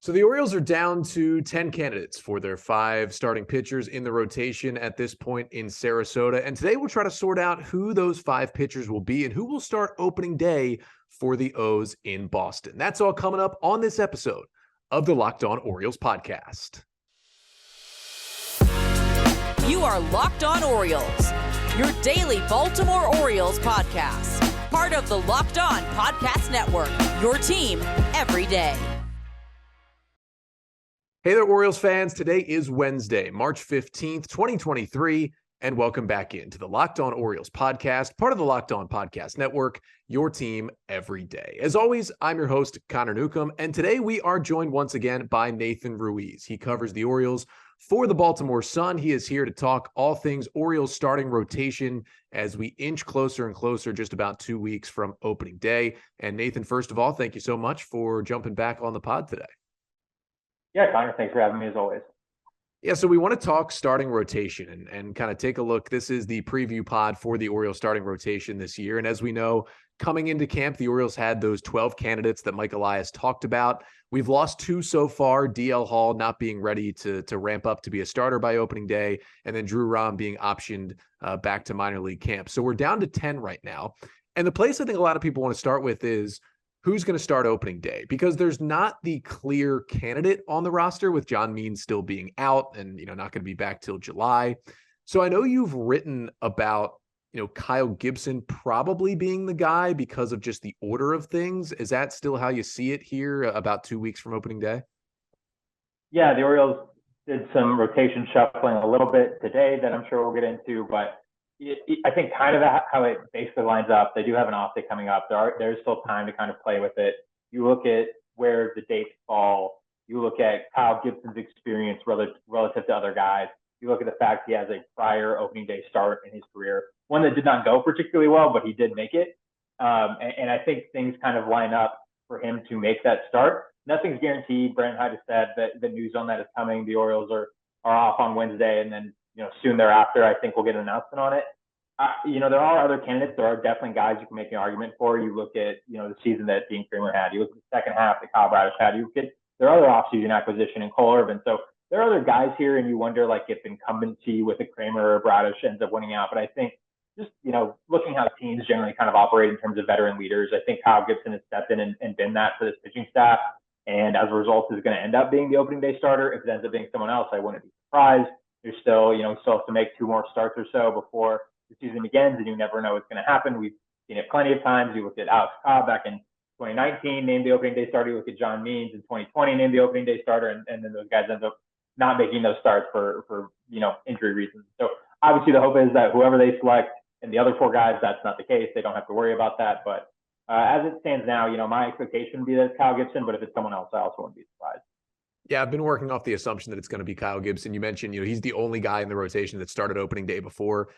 So the Orioles are down to 10 candidates for their 5 starting pitchers in the rotation at this point in Sarasota. And today we'll try to sort out who those 5 pitchers will be and who will start opening day for the O's in Boston. That's all coming up on this episode of the Locked On Orioles podcast. You are Locked On Orioles, your daily Baltimore Orioles podcast. Part of the Locked On Podcast Network, your team every day. Hey there, Orioles fans. Today is Wednesday, March 15th, 2023, and welcome back into the Locked On Orioles podcast, part of the Locked On Podcast Network, your team every day. As always, I'm your host, Connor Newcomb, and today we are joined once again by Nathan Ruiz. He covers the Orioles for the Baltimore Sun. He is here to talk all things Orioles starting rotation as we inch closer and closer, just about 2 weeks from opening day. And Nathan, first of all, thank you so much for jumping back on the pod today. Yeah, Connor, thanks for having me as always. Yeah, so we want to talk starting rotation and kind of take a look. This is the preview pod for the Orioles starting rotation this year. And as we know, coming into camp, the Orioles had those 12 candidates that Mike Elias talked about. We've lost 2 so far, DL Hall not being ready to ramp up to be a starter by opening day, and then Drew Rom being optioned back to minor league camp. So we're down to 10 right now. And the place I think a lot of people want to start with is who's going to start opening day, because there's not the clear candidate on the roster with John Means still being out and, not going to be back till July. So I know you've written about, Kyle Gibson probably being the guy because of just the order of things. Is that still how you see it here about 2 weeks from opening day? Yeah, the Orioles did some rotation shuffling a little bit today that I'm sure we'll get into, but I think kind of how it basically lines up. They do have an off day coming up. There's still time to kind of play with it. You look at where the dates fall. You look at Kyle Gibson's experience relative to other guys. You look at the fact he has a prior opening day start in his career, one that did not go particularly well, but he did make it. And I think things kind of line up for him to make that start. Nothing's guaranteed. Brandon Hyde has said that the news on that is coming. The Orioles are off on Wednesday, and then soon thereafter, I think we'll get an announcement on it. There are other candidates. There are definitely guys you can make an argument for. You look at, the season that Dean Kremer had. You look at the second half that Kyle Bradish had. You look at their other offseason acquisition in Cole Irvin. So there are other guys here, and you wonder, if incumbency with a Kremer or Bradish ends up winning out. But I think just, looking how teams generally kind of operate in terms of veteran leaders, I think Kyle Gibson has stepped in and been that for this pitching staff. And as a result, is going to end up being the opening day starter. If it ends up being someone else, I wouldn't be surprised. There's still, still have to make 2 more starts or so before the season begins, and you never know what's going to happen. We've seen it plenty of times. You looked at Alex Cobb back in 2019, named the opening day starter. You look at John Means in 2020, named the opening day starter, and then those guys end up not making those starts for injury reasons. So obviously the hope is that whoever they select and the other 4 guys, that's not the case. They don't have to worry about that. But as it stands now, my expectation would be that it's Kyle Gibson, but if it's someone else, I also wouldn't be surprised. Yeah, I've been working off the assumption that it's going to be Kyle Gibson. You mentioned, he's the only guy in the rotation that started opening day before.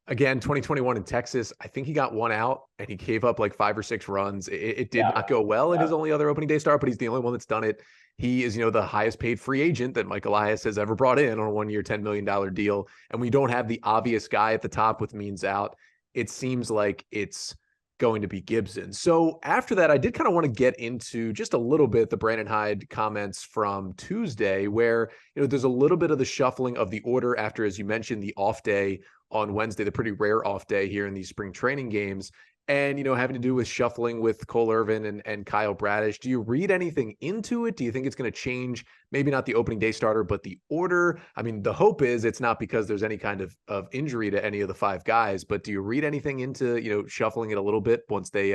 Again, 2021 in Texas, I think he got 1 out and he gave up 5 or 6 runs. It did not go well in his only other opening day start, but he's the only one that's done it. He is, the highest paid free agent that Mike Elias has ever brought in on a 1-year, $10 million deal. And we don't have the obvious guy at the top with Means out. It seems like it's going to be Gibson. So after that, I did kind of want to get into just a little bit the Brandon Hyde comments from Tuesday, where, there's a little bit of the shuffling of the order after, as you mentioned, the off day on Wednesday, the pretty rare off day here in these spring training games, and, having to do with shuffling with Cole Irvin and Kyle Bradish. Do you read anything into it? Do you think it's going to change, maybe not the opening day starter, but the order? I mean, the hope is it's not because there's any kind of injury to any of the 5 guys, but do you read anything into, shuffling it a little bit once they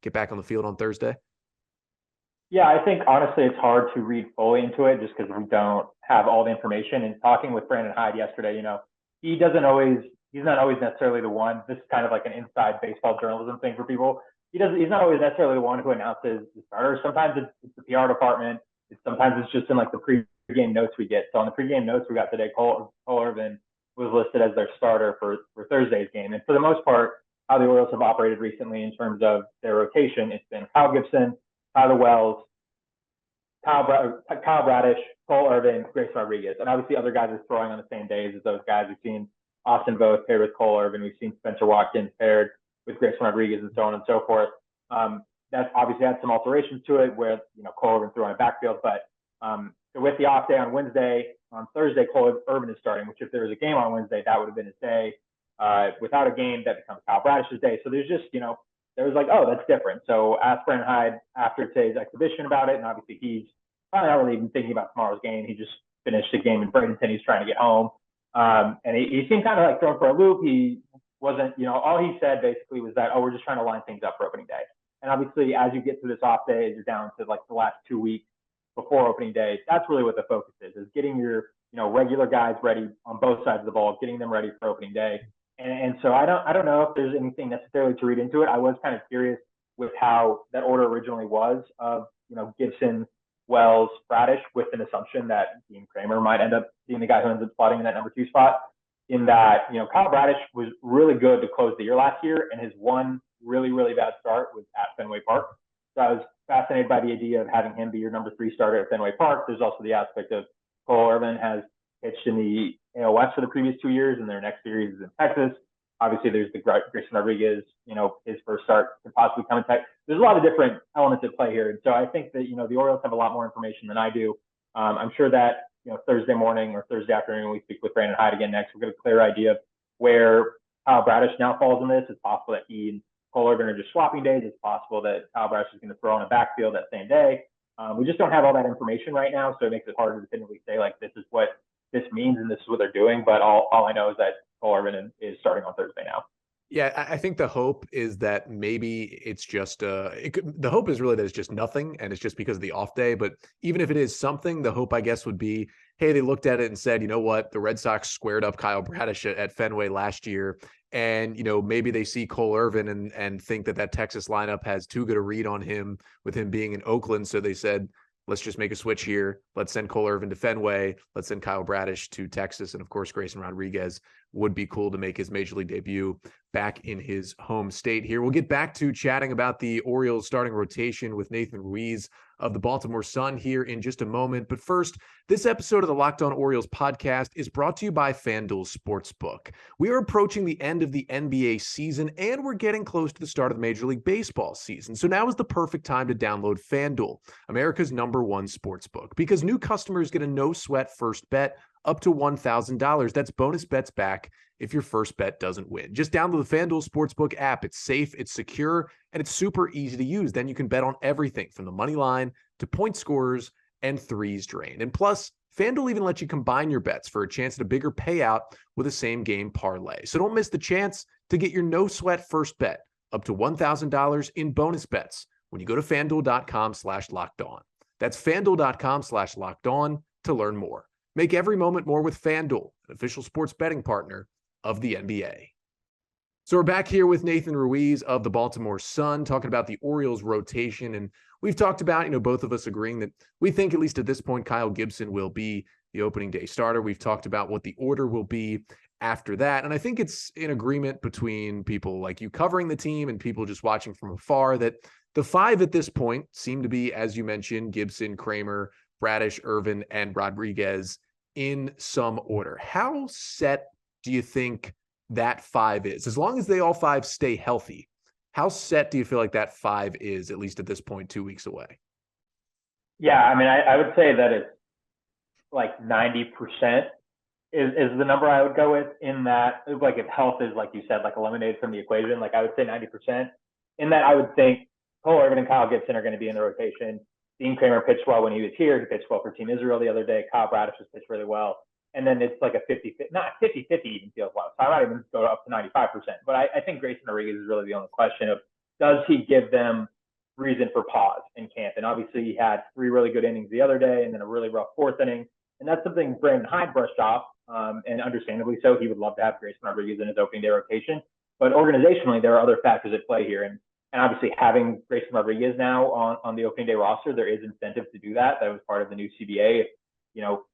get back on the field on Thursday? Yeah, I think honestly it's hard to read fully into it just because we don't have all the information. And talking with Brandon Hyde yesterday, he's not always necessarily the one. This is kind of like an inside baseball journalism thing for people. He's not always necessarily the one who announces the starters. Sometimes it's the PR department. Sometimes it's just in the pregame notes we get. So on the pregame notes we got today, Cole Irvin was listed as their starter for Thursday's game. And for the most part, how the Orioles have operated recently in terms of their rotation, it's been Kyle Gibson, Tyler Wells, Kyle Bradish, Cole Irvin, Grayson Rodriguez. And obviously other guys are throwing on the same days as those guys. We've seen Austin Voth paired with Cole Irvin. We've seen Spenser Watkins paired with Grayson Rodriguez and so on and so forth. That's obviously had some alterations to it where, Cole Irvin threw on a backfield, but So with the off day on Wednesday, on Thursday, Cole Irvin is starting, which if there was a game on Wednesday, that would have been his day. Without a game, that becomes Kyle Bradish's day. So there's just, there was like, oh, that's different. So ask Brandon Hyde after today's exhibition about it. And obviously he's probably not really even thinking about tomorrow's game. He just finished the game in Bradenton. He's trying to get home. And he seemed kind of like thrown for a loop. He wasn't, all he said basically was that, oh, we're just trying to line things up for opening day. And obviously, as you get through this off day, as you're down to like the last 2 weeks before opening day, that's really what the focus is getting your, regular guys ready on both sides of the ball, getting them ready for opening day. And so I don't know if there's anything necessarily to read into it. I was kind of curious with how that order originally was of, Gibson, Wells, Bradish, with an assumption that Dean Kremer might end up being the guy who ends up slotting in that number 2 spot. In that, Kyle Bradish was really good to close the year last year, and his one really, really bad start was at Fenway Park. So I was fascinated by the idea of having him be your number 3 starter at Fenway Park. There's also the aspect of Cole Irvin has pitched in the AL West for the previous 2 years, and their next series is in Texas. Obviously, there's the Grayson Rodriguez, his first start could possibly come in Texas. There's a lot of different elements at play here. And so I think that, the Orioles have a lot more information than I do. I'm sure that, Thursday morning or Thursday afternoon, when we speak with Brandon Hyde again next, we'll get a clear idea of where Kyle Bradish now falls in this. It's possible that he and Cole Irvin are just swapping days. It's possible that Kyle Bradish is going to throw on a backfield that same day. We just don't have all that information right now, so it makes it hard to definitively say, like, this is what this means and this is what they're doing. But all I know is that Cole Irvin is starting on Thursday now. Yeah, I think the hope is that maybe it's just the hope is really that it's just nothing and it's just because of the off day. But even if it is something, the hope, I guess, would be, hey, they looked at it and said, you know what, the Red Sox squared up Kyle Bradish at Fenway last year. And, maybe they see Cole Irvin and think that Texas lineup has too good a read on him with him being in Oakland. So they said, let's just make a switch here. Let's send Cole Irvin to Fenway. Let's send Kyle Bradish to Texas. And of course, Grayson Rodriguez would be cool to make his major league debut back in his home state here. We'll get back to chatting about the Orioles starting rotation with Nathan Ruiz of the Baltimore Sun here in just a moment. But first, this episode of the Locked On Orioles podcast is brought to you by FanDuel Sportsbook. We are approaching the end of the NBA season, and we're getting close to the start of the Major League Baseball season. So now is the perfect time to download FanDuel, America's #1 sportsbook, because new customers get a no-sweat first bet up to $1,000. That's bonus bets back if your first bet doesn't win. Just download the FanDuel Sportsbook app. It's safe, it's secure, and it's super easy to use. Then you can bet on everything from the money line to point scorers and threes drained. And plus, FanDuel even lets you combine your bets for a chance at a bigger payout with a same-game parlay. So don't miss the chance to get your no-sweat first bet up to $1,000 in bonus bets when you go to FanDuel.com/lockedon. That's FanDuel.com/lockedon to learn more. Make every moment more with FanDuel, an official sports betting partner of the NBA. So we're back here with Nathan Ruiz of the Baltimore Sun talking about the Orioles rotation. And we've talked about, both of us agreeing that we think, at least at this point, Kyle Gibson will be the opening day starter. We've talked about what the order will be after that. And I think it's in agreement between people like you covering the team and people just watching from afar that the 5 at this point seem to be, as you mentioned, Gibson, Kremer, Bradish, Irvin, and Rodriguez in some order. How set do you think that 5 is? As long as they all 5 stay healthy, how set do you feel like that 5 is, at least at this point, 2 weeks away? Yeah, I mean, I would say that it's like 90% is the number I would go with, in that, like, if health is, like you said, like eliminated from the equation, like I would say 90%. In that, I would think Cole Irvin and Kyle Gibson are going to be in the rotation. Dean Kremer pitched well when he was here. He pitched well for Team Israel the other day. Kyle Bradish has pitched really well. And then it's like a 50-50, not 50-50 even feels well. So I might even go up to 95%. But I think Grayson Rodriguez is really the only question of, does he give them reason for pause in camp? And obviously he had 3 really good innings the other day and then a really rough 4th inning. And that's something Brandon Hyde brushed off, and understandably so. He would love to have Grayson Rodriguez in his opening day rotation. But organizationally, there are other factors at play here. And obviously having Grayson Rodriguez now on the opening day roster, there is incentive to do that. That was part of the new CBA. If,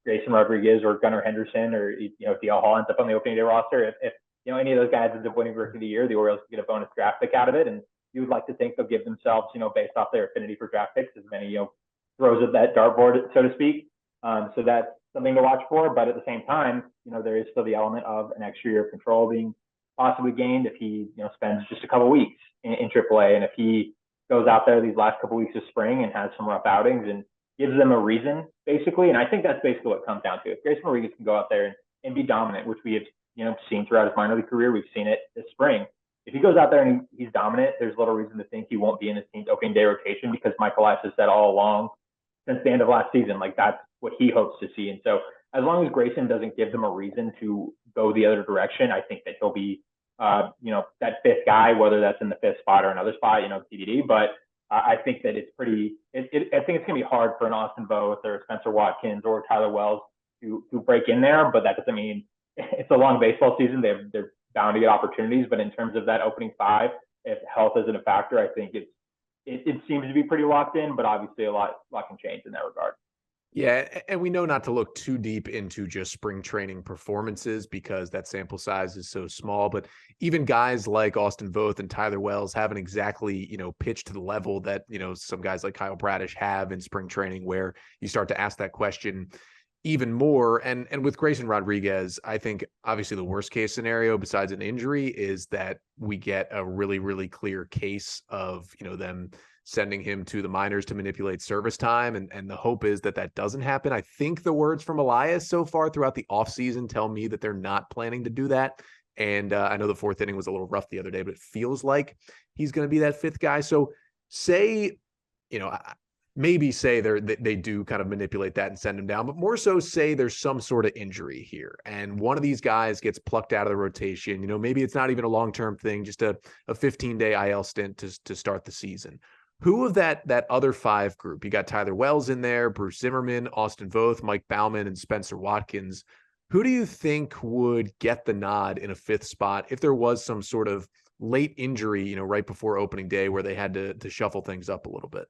Grayson Rodriguez or Gunnar Henderson or, DL Hall ends up on the opening day roster, if any of those guys ends up winning Rookie of the Year, the Orioles get a bonus draft pick out of it. And you would like to think they'll give themselves, based off their affinity for draft picks, as many, throws at that dartboard, so to speak. So that's something to watch for. But at the same time, there is still the element of an extra year of control being possibly gained if he, spends just a couple weeks in AAA. And if he goes out there these last couple weeks of spring and has some rough outings and gives them a reason, basically. And I think that's basically what it comes down to. If Grayson Rodriguez can go out there and be dominant, which we have, seen throughout his minor league career, we've seen it this spring. If he goes out there and he's dominant, there's little reason to think he won't be in his team's opening day rotation, because Michael Elias has said all along since the end of last season, like that's what he hopes to see. And so as long as Grayson doesn't give them a reason to go the other direction, I think that he'll be, that fifth guy, whether that's in the fifth spot or another spot, TBD. But I think that it's pretty, I think it's going to be hard for an Austin Voth or Spenser Watkins or Tyler Wells to break in there. But that doesn't mean it's a long baseball season. They're bound to get opportunities. But in terms of that opening five, if health isn't a factor, I think it seems to be pretty locked in, but obviously a lot can change in that regard. Yeah, and we know not to look too deep into just spring training performances because that sample size is so small. But even guys like Austin Voth and Tyler Wells haven't exactly, pitched to the level that, some guys like Kyle Bradish have in spring training, where you start to ask that question even more. And with Grayson Rodriguez, I think obviously the worst case scenario besides an injury is that we get a really, really clear case of, them sending him to the minors to manipulate service time. And the hope is that that doesn't happen. I think the words from Elias so far throughout the offseason tell me that they're not planning to do that. And I know the fourth inning was a little rough the other day, but it feels like he's going to be that fifth guy. So say, maybe say they do kind of manipulate that and send him down, but more so say there's some sort of injury here and one of these guys gets plucked out of the rotation. Maybe it's not even a long-term thing, just a 15-day IL stint to start the season. Who of that other five group, you got Tyler Wells in there, Bruce Zimmerman, Austin Voth, Mike Baumann, and Spenser Watkins. Who do you think would get the nod in a fifth spot if there was some sort of late injury, right before opening day where they had to shuffle things up a little bit?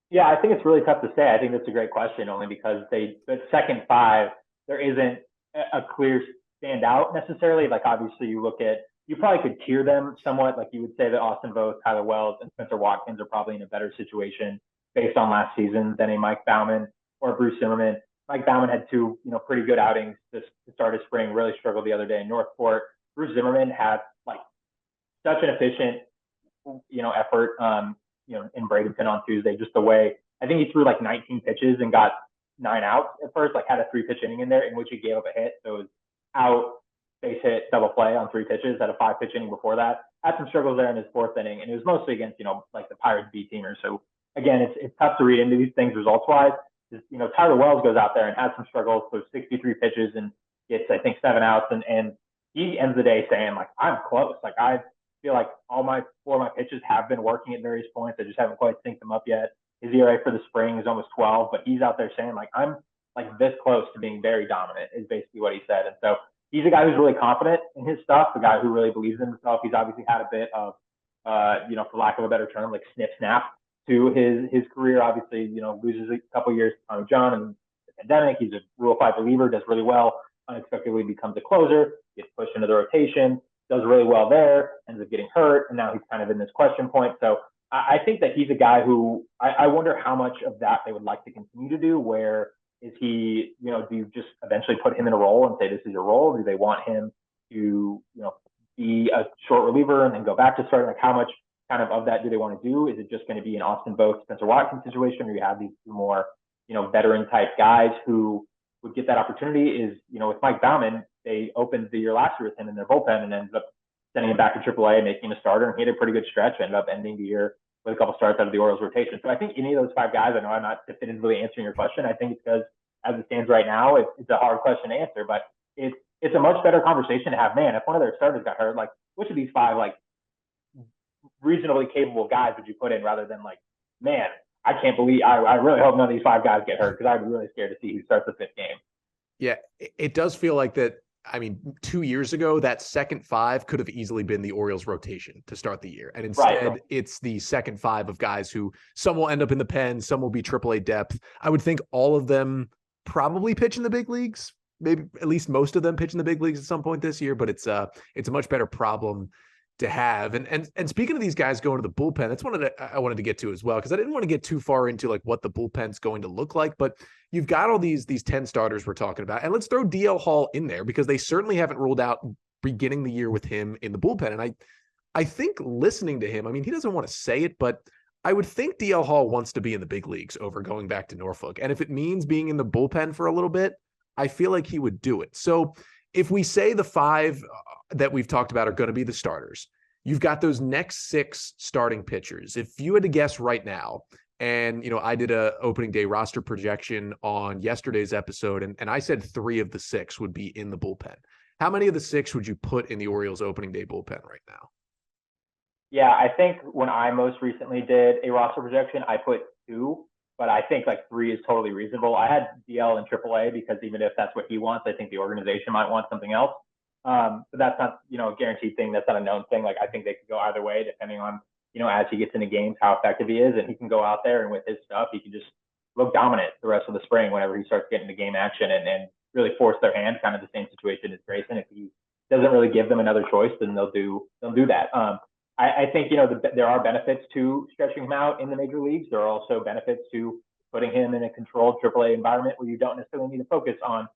Yeah, I think it's really tough to say. I think that's a great question, only because the second five, there isn't a clear standout necessarily. Like obviously you probably could tier them somewhat. Like you would say that Austin Voth, Tyler Wells, and Spenser Watkins are probably in a better situation based on last season than a Mike Baumann or Bruce Zimmerman. Mike Baumann had two, pretty good outings to start his spring, really struggled the other day in Northport. Bruce Zimmerman had like such an efficient, effort, in Bradenton on Tuesday, just the way, I think he threw like 19 pitches and got 9 outs at first, like had a 3-pitch inning in there in which he gave up a hit. So it was out, base hit, double play on 3 pitches, had a 5-pitch inning before that. Had some struggles there in his fourth inning, and it was mostly against, like the Pirates B teamers. So again, it's tough to read into these things results-wise. Tyler Wells goes out there and has some struggles, so 63 pitches and gets, I think, 7 outs, and he ends the day saying, like, I'm close. Like, I feel like all 4 of my pitches have been working at various points. I just haven't quite synced them up yet. His ERA for the spring is almost 12, but he's out there saying, like, I'm like this close to being very dominant is basically what he said. And so he's a guy who's really confident in his stuff, a guy who really believes in himself. He's obviously had a bit of, for lack of a better term, like sniff snap to his career. Obviously, loses a couple years to Tommy John and the pandemic. He's a Rule 5 reliever, does really well, unexpectedly becomes a closer, gets pushed into the rotation, does really well there, ends up getting hurt, and now he's kind of in this question point. So I think that he's a guy who I wonder how much of that they would like to continue to do. Where is he, do you just eventually put him in a role and say, this is your role? Do they want him to, be a short reliever and then go back to starting? Like how much kind of that do they want to do? Is it just going to be an Austin Voth, Spenser Watkins situation, or you have these two more, veteran type guys who would get that opportunity? Is, with Mike Baumann, they opened the year last year with him in their bullpen and ended up sending him back to AAA and making him a starter. And he had a pretty good stretch, ended up ending the year with a couple starts out of the Orioles rotation. So I think any of those 5 guys, I know I'm not definitively answering your question. I think it's because as it stands right now, it's a hard question to answer, but it's a much better conversation to have. Man, if one of their starters got hurt, like which of these 5, like reasonably capable guys would you put in, rather than like, man, I can't believe, I really hope none of these 5 guys get hurt, because I'd be really scared to see who starts the 5th game. Yeah, it does feel like that. I mean, 2 years ago, that second 5 could have easily been the Orioles rotation to start the year. And instead, It's the second 5 of guys who some will end up in the pen, some will be AAA depth. I would think all of them probably pitch in the big leagues. Maybe at least most of them pitch in the big leagues at some point this year, but it's a much better problem to have. And speaking of these guys going to the bullpen, that's one I wanted to get to as well, because I didn't want to get too far into like what the bullpen's going to look like. But you've got all these 10 starters we're talking about, and let's throw DL Hall in there because they certainly haven't ruled out beginning the year with him in the bullpen. And I think listening to him, I mean, he doesn't want to say it, but I would think DL Hall wants to be in the big leagues over going back to Norfolk. And if it means being in the bullpen for a little bit, I feel like he would do it. So if we say the five that we've talked about are going to be the starters, you've got those next six starting pitchers. If you had to guess right now, and, I did a opening day roster projection on yesterday's episode, and I said 3 of the 6 would be in the bullpen. How many of the 6 would you put in the Orioles opening day bullpen right now? Yeah, I think when I most recently did a roster projection, I put 2, but I think like 3 is totally reasonable. I had DL and AAA because even if that's what he wants, I think the organization might want something else. But that's not, a guaranteed thing. That's not a known thing. Like I think they could go either way depending on, as he gets into games, how effective he is, and he can go out there and with his stuff, he can just look dominant the rest of the spring whenever he starts getting into game action and really force their hand. Kind of the same situation as Grayson. If he doesn't really give them another choice, then they'll do that. I think, there are benefits to stretching him out in the major leagues. There are also benefits to putting him in a controlled AAA environment where you don't necessarily need to focus on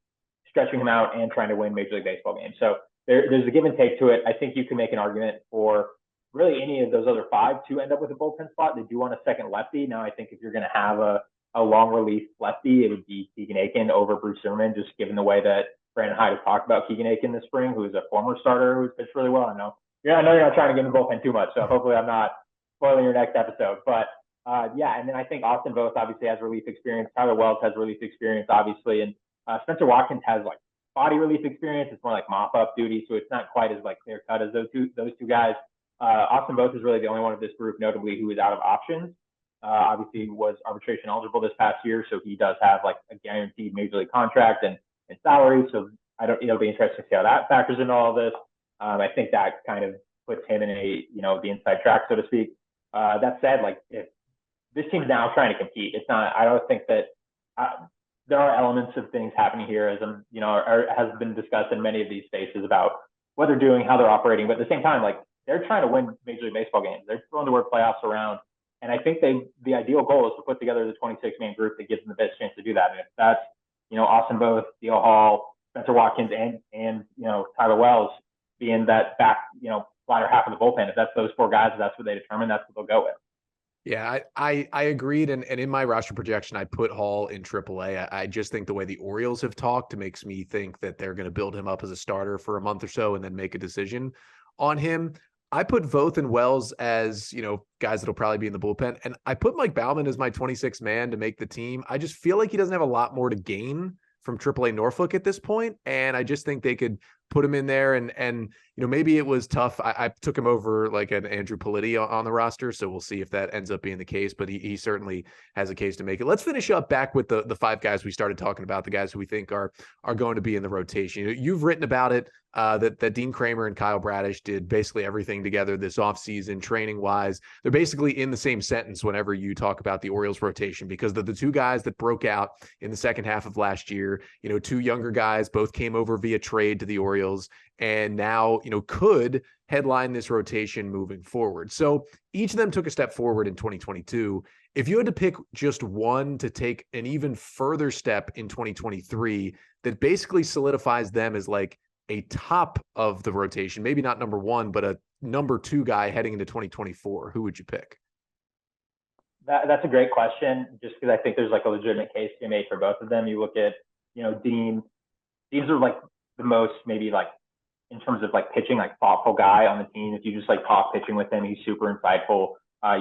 stretching him out and trying to win Major League Baseball games. So there's a give and take to it. I think you can make an argument for really any of those other 5 to end up with a bullpen spot. They do want a second lefty. Now, I think if you're going to have a long relief lefty, it would be Keegan Aiken over Bruce Zimmerman, just given the way that Brandon Hyde has talked about Keegan Aiken this spring, who is a former starter who's pitched really well. I know you're not trying to get in the bullpen too much, so hopefully I'm not spoiling your next episode. But and then I think Austin Voth obviously has relief experience. Tyler Wells has relief experience, obviously, and Spenser Watkins has like body relief experience. It's more like mop-up duty, so it's not quite as like clear cut as those two guys. Austin Voth is really the only one of this group, notably, who is out of options. Obviously, was arbitration eligible this past year, so he does have like a guaranteed major league contract and salary. So it'll be interesting to see how that factors into all of this. I think that kind of puts him in the inside track, so to speak. That said, like if this team's now trying to compete, it's not. I don't think that there are elements of things happening here, as has been discussed in many of these spaces about what they're doing, how they're operating. But at the same time, like they're trying to win Major League Baseball games. They're throwing the word playoffs around, and I think the ideal goal is to put together the 26-man group that gives them the best chance to do that. And if that's Austin Voth, DL Hall, Spenser Watkins, and Tyler Wells being that back latter half of the bullpen, if that's those 4 guys, if that's what they determine, that's what they'll go with. Yeah, I agreed. And in my roster projection, I put Hall in AAA. I just think the way the Orioles have talked makes me think that they're going to build him up as a starter for a month or so and then make a decision on him. I put Voth and Wells as, guys that'll probably be in the bullpen. And I put Mike Baumann as my 26th man to make the team. I just feel like he doesn't have a lot more to gain from AAA Norfolk at this point. And I just think they could put him in there and maybe it was tough. I took him over like an Andrew Politti on the roster. So we'll see if that ends up being the case, but he certainly has a case to make it. Let's finish up back with the 5 guys we started talking about, the guys who we think are going to be in the rotation. You've written about it, that Dean Kremer and Kyle Bradish did basically everything together this offseason, training wise. They're basically in the same sentence whenever you talk about the Orioles rotation, because they're the 2 guys that broke out in the second half of last year. 2 younger guys, both came over via trade to the Orioles, and now, could headline this rotation moving forward. So each of them took a step forward in 2022. If you had to pick just one to take an even further step in 2023, that basically solidifies them as like a top of the rotation, maybe not number 1, but a number 2 guy heading into 2024, who would you pick? That's a great question, just because I think there's like a legitimate case to be made for both of them. You look at, Dean's are like the most, maybe like in terms of like pitching, like thoughtful guy on the team. If you just like talk pitching with him, he's super insightful.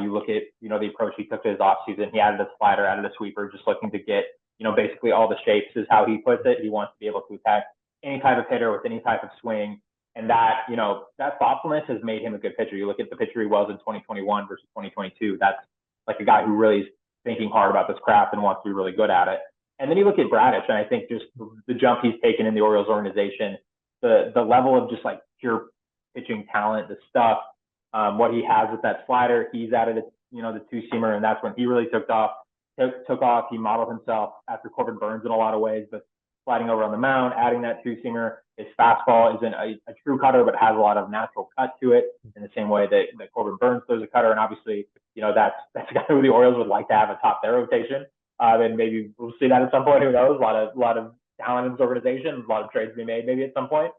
You look at, the approach he took to his offseason. He added a slider, added a sweeper, just looking to get, basically all the shapes is how he puts it. He wants to be able to attack any type of hitter with any type of swing. And that, that thoughtfulness has made him a good pitcher. You look at the pitcher he was in 2021 versus 2022. That's like a guy who really is thinking hard about this craft and wants to be really good at it. And then you look at Bradish, and I think just the jump he's taken in the Orioles organization, the level of just like pure pitching talent, the stuff, what he has with that slider. He's added the 2-seamer, and that's when he really took off. He modeled himself after Corbin Burns in a lot of ways, but sliding over on the mound, adding that 2-seamer. His fastball isn't a true cutter, but has a lot of natural cut to it in the same way that Corbin Burns throws a cutter. And obviously, that's a guy who the Orioles would like to have atop their rotation. Then maybe we'll see that at some point. Who knows? A lot of talent in this organization, a lot of trades to be made maybe at some point.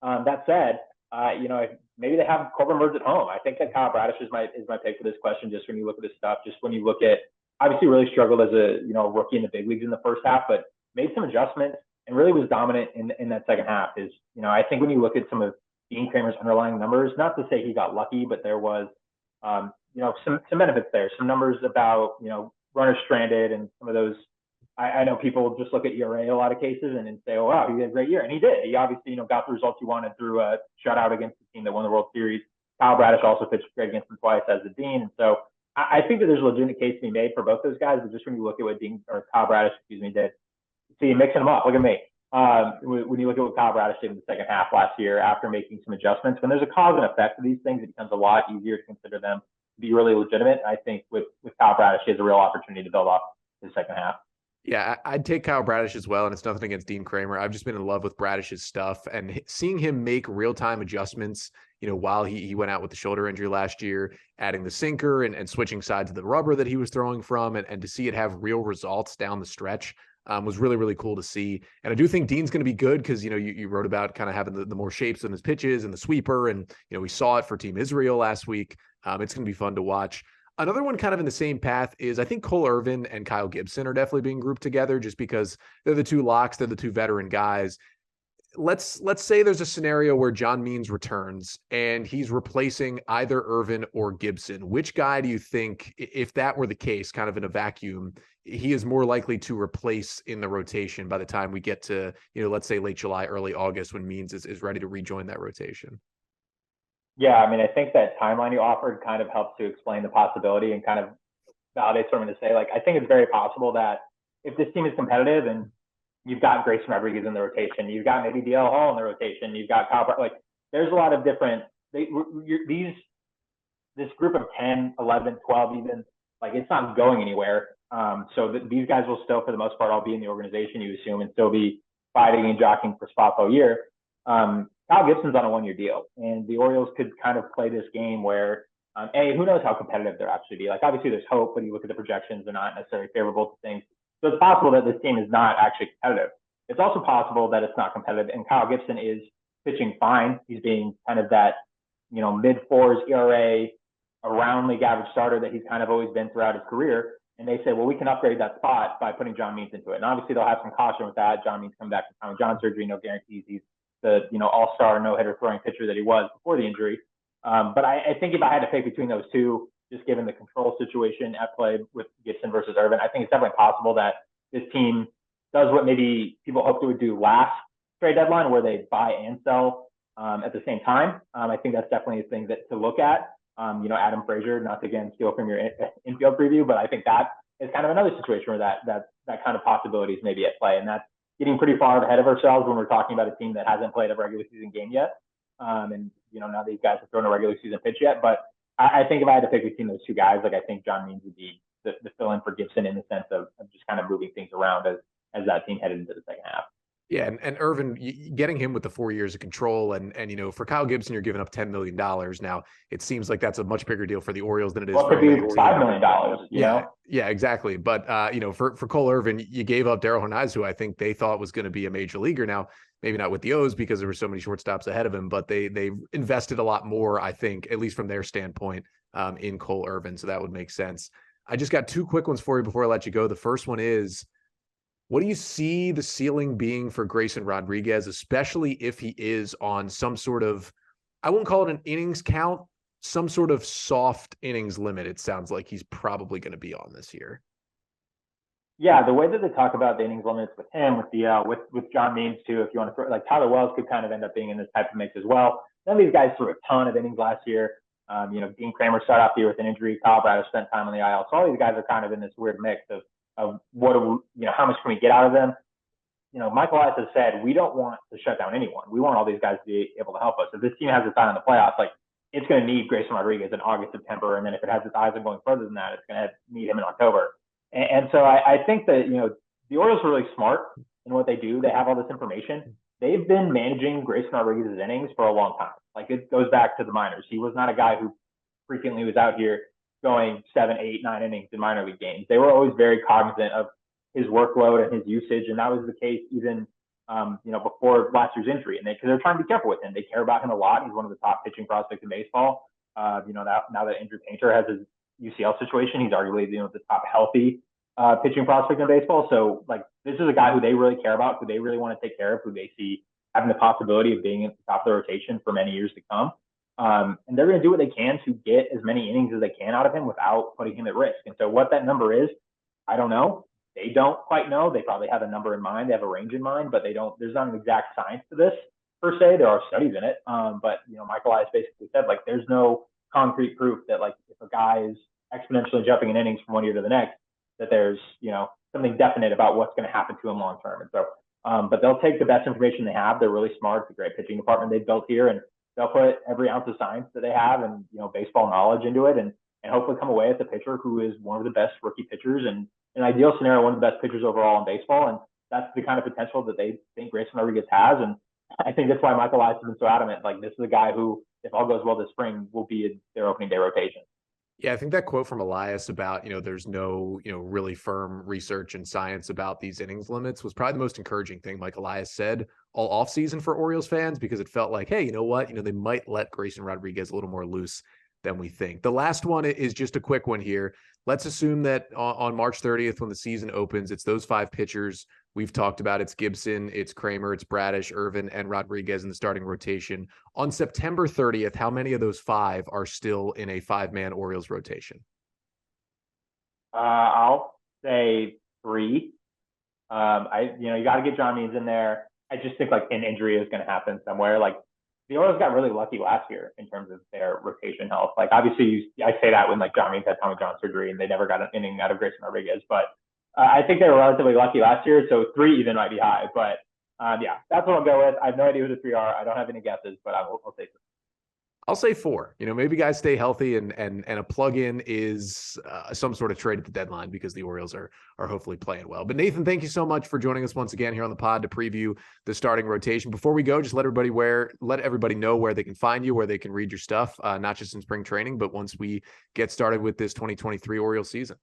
That said, if maybe they have Corbin Burns at home. I think that Kyle Bradish is my pick for this question. Just when you look at this stuff, just when you look at, obviously really struggled as a rookie in the big leagues in the first half, but made some adjustments and really was dominant in that second half. Is I think when you look at some of Dean Kremer's underlying numbers, not to say he got lucky, but there was some benefits there. Some numbers about runners stranded and some of those. I know people just look at ERA in a lot of cases and say, oh, wow, he had a great year. And he did. He obviously, got the results he wanted through a shutout against the team that won the World Series. Kyle Bradish also pitched great against him twice as the Dean. And so I think that there's a legitimate case to be made for both those guys. But just when you look at what Kyle Bradish, did, see, mixing them up. Look at me. When you look at what Kyle Bradish did in the second half last year after making some adjustments, when there's a cause and effect to these things, it becomes a lot easier to consider them to be really legitimate. I think with Kyle Bradish, he has a real opportunity to build off his second half. Yeah, I'd take Kyle Bradish as well, and it's nothing against Dean Kremer. I've just been in love with Bradish's stuff, and seeing him make real-time adjustments, while he went out with the shoulder injury last year, adding the sinker and switching sides of the rubber that he was throwing from, and to see it have real results down the stretch was really, really cool to see. And I do think Dean's going to be good because, you wrote about kind of having the more shapes in his pitches and the sweeper, and, we saw it for Team Israel last week. It's going to be fun to watch. Another one kind of in the same path is I think Cole Irvin and Kyle Gibson are definitely being grouped together just because they're the two locks, they're the two veteran guys. Let's say there's a scenario where John Means returns and he's replacing either Irvin or Gibson. Which guy do you think, if that were the case, kind of in a vacuum, he is more likely to replace in the rotation by the time we get to, let's say late July, early August when Means is ready to rejoin that rotation? Yeah, I mean, I think that timeline you offered kind of helps to explain the possibility and kind of validates what I'm going to say. Like, I think it's very possible that if this team is competitive and you've got Grayson Rodriguez in the rotation, you've got maybe DL Hall in the rotation, you've got Kyle, like, there's a lot of different, this group of 10, 11, 12 even, like, it's not going anywhere. So these guys will still, for the most part, all be in the organization, you assume, and still be fighting and jockeying for spots all year. Kyle Gibson's on a one-year deal, and the Orioles could kind of play this game where, who knows how competitive they'll actually be. Like, obviously there's hope, but you look at the projections, they're not necessarily favorable to things. So it's possible that this team is not actually competitive. It's also possible that it's not competitive, and Kyle Gibson is pitching fine. He's being kind of that, mid-fours ERA, around league average starter that he's kind of always been throughout his career. And they say, well, we can upgrade that spot by putting John Means into it. And obviously they'll have some caution with that. John Means coming back from Tommy John surgery, no guarantees he's the all-star no-hitter throwing pitcher that he was before the injury. But I think if I had to pick between those two, just given the control situation at play with Gibson versus Irvin, I think it's definitely possible that this team does what maybe people hoped it would do last trade deadline, where they buy and sell at the same time. I think that's definitely a thing to look at. Adam Frazier, not to again steal from your infield preview, but I think that is kind of another situation where that kind of possibilities may be at play, and that's getting pretty far ahead of ourselves when we're talking about a team that hasn't played a regular season game yet. And, now these guys have thrown a regular season pitch yet. But I think if I had to pick between those two guys, like, I think John Means would be the fill-in for Gibson in the sense of just kind of moving things around as that team headed into the second half. Yeah, and Irvin, getting him with the 4 years of control, and for Kyle Gibson, you're giving up $10 million. Now, it seems like that's a much bigger deal for the Orioles than it is for the Orioles. $5 million, Yeah, exactly. But, for Cole Irvin, you gave up Darell Hernandez, who I think they thought was going to be a major leaguer. Now, maybe not with the O's because there were so many shortstops ahead of him, but they invested a lot more, I think, at least from their standpoint, in Cole Irvin. So that would make sense. I just got two quick ones for you before I let you go. The first one is, what do you see the ceiling being for Grayson Rodriguez, especially if he is on some sort of, I won't call it an innings count, some sort of soft innings limit? It sounds like he's probably going to be on this year. Yeah, the way that they talk about the innings limits with him, with John Means too, if you want to throw, like, Tyler Wells could kind of end up being in this type of mix as well. None of these guys threw a ton of innings last year. Dean Kremer started off the year with an injury. Kyle Bradish spent time on the IL. So all these guys are kind of in this weird mix of what do we, how much can we get out of them? Michael Elias has said, we don't want to shut down anyone. We want all these guys to be able to help us. If this team has its eye on the playoffs, like, it's going to need Grayson Rodriguez in August, September. And then if it has its eyes on going further than that, it's going to need him in October. And so I think that, the Orioles are really smart in what they do. They have all this information. They've been managing Grayson Rodriguez's innings for a long time. Like, it goes back to the minors. He was not a guy who frequently was out here going 7, 8, 9 innings in minor league games. They were always very cognizant of his workload and his usage. And that was the case even before last year's injury, and because they're trying to be careful with him. They care about him a lot. He's one of the top pitching prospects in baseball. Now that Andrew Painter has his UCL situation, he's arguably the top healthy pitching prospect in baseball. So like this is a guy who they really care about, who they really want to take care of, who they see having the possibility of being at the top of the rotation for many years to come. And they're going to do what they can to get as many innings as they can out of him without putting him at risk. And so what that number is, I don't know. They don't quite know. They probably have a number in mind. They have a range in mind, but there's not an exact science to this per se. There are studies in it. But Michael Elias basically said, like, there's no concrete proof that, like, if a guy is exponentially jumping in innings from one year to the next, that there's, something definite about what's going to happen to him long term. And so, but they'll take the best information they have. They're really smart. It's a great pitching department they've built here, and they'll put every ounce of science that they have and, baseball knowledge into it, and hopefully come away with a pitcher who is one of the best rookie pitchers, and in an ideal scenario, one of the best pitchers overall in baseball. And that's the kind of potential that they think Grayson Rodriguez has. And I think that's why Michael Elias has been so adamant. Like, this is a guy who, if all goes well this spring, will be in their opening day rotation. Yeah, I think that quote from Elias about, there's no, really firm research and science about these innings limits was probably the most encouraging thing Mike Elias said all offseason for Orioles fans, because it felt like, hey, you know what? They might let Grayson Rodriguez a little more loose than we think. The last one is just a quick one here. Let's assume that on March 30th, when the season opens, it's those 5 pitchers we've talked about. It's Gibson, it's Kremer, it's Bradish, Irvin, and Rodriguez in the starting rotation. On September 30th, how many of those 5 are still in a 5-man Orioles rotation? I'll say 3. You got to get John Means in there. I just think like an injury is going to happen somewhere. Like, the Orioles got really lucky last year in terms of their rotation health. Like, obviously, I say that when like John Means had Tommy John surgery and they never got an inning out of Grayson Rodriguez. But I think they were relatively lucky last year, so 3 even might be high. But that's what I'll go with. I have no idea who the 3 are. I don't have any guesses, but I'll say 3. I'll say 4. Maybe guys stay healthy and a plug-in is some sort of trade at the deadline because the Orioles are hopefully playing well. But Nathan, thank you so much for joining us once again here on the pod to preview the starting rotation. Before we go, just let everybody know where they can find you, where they can read your stuff, not just in spring training, but once we get started with this 2023 Orioles season.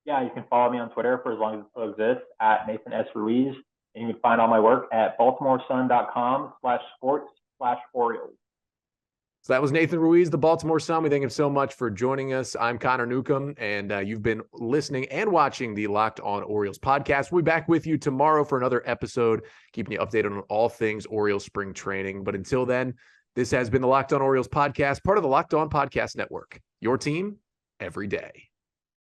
Yeah, you can follow me on Twitter for as long as it still exists at Nathan S. Ruiz. And you can find all my work at baltimoresun.com/sports/Orioles. So that was Nathan Ruiz, the Baltimore Sun. We thank him so much for joining us. I'm Connor Newcomb, and you've been listening and watching the Locked On Orioles podcast. We'll be back with you tomorrow for another episode, keeping you updated on all things Orioles spring training. But until then, this has been the Locked On Orioles podcast, part of the Locked On Podcast Network. Your team every day.